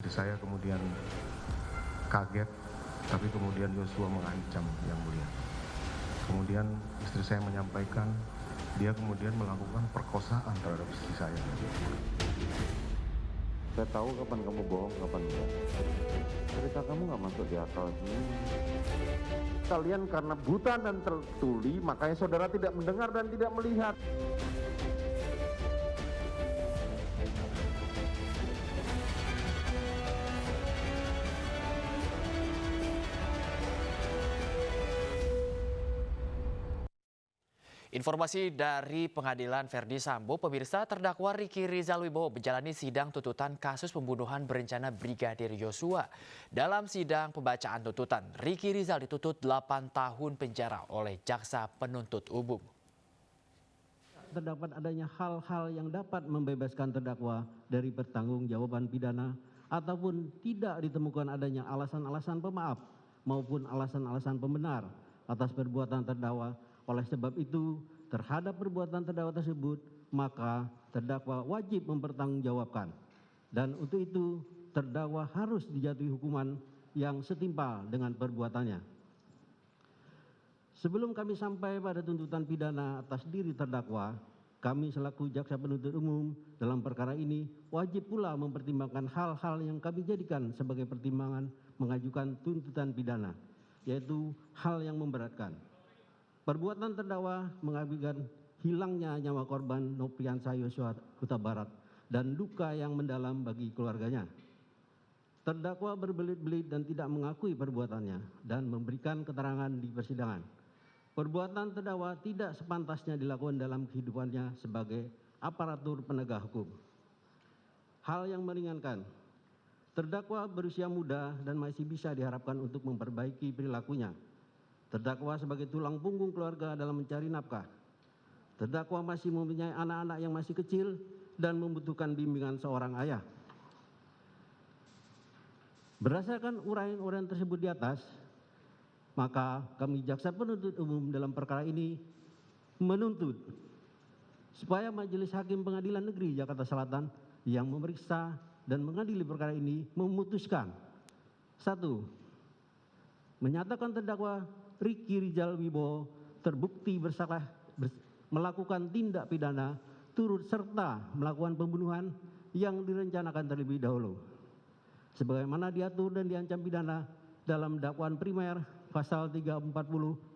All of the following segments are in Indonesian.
Istri saya kemudian kaget, tapi kemudian Yosua mengancam Yang Mulia. Kemudian istri saya menyampaikan dia kemudian melakukan perkosaan terhadap istri saya. Saya tahu kapan kamu bohong, kapan enggak. Cerita kamu nggak masuk di akal sih. Kalian karena buta dan tertuli, makanya saudara tidak mendengar dan tidak melihat. Informasi dari Pengadilan Verdi Sambo, pemirsa, terdakwa Ricky Rizal Wibowo menjalani sidang tuntutan kasus pembunuhan berencana Brigadir Yosua. Dalam sidang pembacaan tuntutan, Ricky Rizal dituntut 8 tahun penjara oleh jaksa penuntut umum. Terdapat adanya hal-hal yang dapat membebaskan terdakwa dari pertanggungjawaban pidana ataupun tidak ditemukan adanya alasan-alasan pemaaf maupun alasan-alasan pembenar atas perbuatan terdakwa. Oleh sebab itu, terhadap perbuatan terdakwa tersebut, maka terdakwa wajib mempertanggungjawabkan. Dan untuk itu, terdakwa harus dijatuhi hukuman yang setimpal dengan perbuatannya. Sebelum kami sampai pada tuntutan pidana atas diri terdakwa, kami selaku jaksa penuntut umum dalam perkara ini wajib pula mempertimbangkan hal-hal yang kami jadikan sebagai pertimbangan mengajukan tuntutan pidana, yaitu hal yang memberatkan. Perbuatan terdakwa mengakibatkan hilangnya nyawa korban Nopriansa Yosua Huta Barat dan duka yang mendalam bagi keluarganya. Terdakwa berbelit-belit dan tidak mengakui perbuatannya dan memberikan keterangan di persidangan. Perbuatan terdakwa tidak sepantasnya dilakukan dalam kehidupannya sebagai aparatur penegak hukum. Hal yang meringankan, terdakwa berusia muda dan masih bisa diharapkan untuk memperbaiki perilakunya. Terdakwa sebagai tulang punggung keluarga dalam mencari nafkah. Terdakwa masih mempunyai anak-anak yang masih kecil dan membutuhkan bimbingan seorang ayah. Berdasarkan uraian-uraian tersebut di atas, maka kami jaksa penuntut umum dalam perkara ini menuntut supaya Majelis Hakim Pengadilan Negeri Jakarta Selatan yang memeriksa dan mengadili perkara ini memutuskan: 1. Menyatakan terdakwa Ricky Rizal Wibowo terbukti bersalah melakukan tindak pidana turut serta melakukan pembunuhan yang direncanakan terlebih dahulu, sebagaimana diatur dan diancam pidana dalam dakwaan primer pasal 340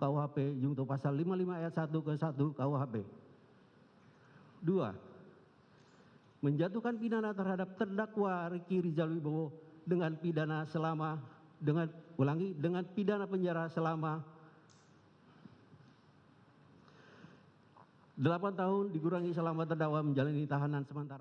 KUHP junto pasal 55 ayat 1 ke 1 KUHP. 2. Menjatuhkan pidana terhadap terdakwa Ricky Rizal Wibowo dengan pidana penjara selama 8 tahun dikurangi selama terdakwa menjalani tahanan sementara.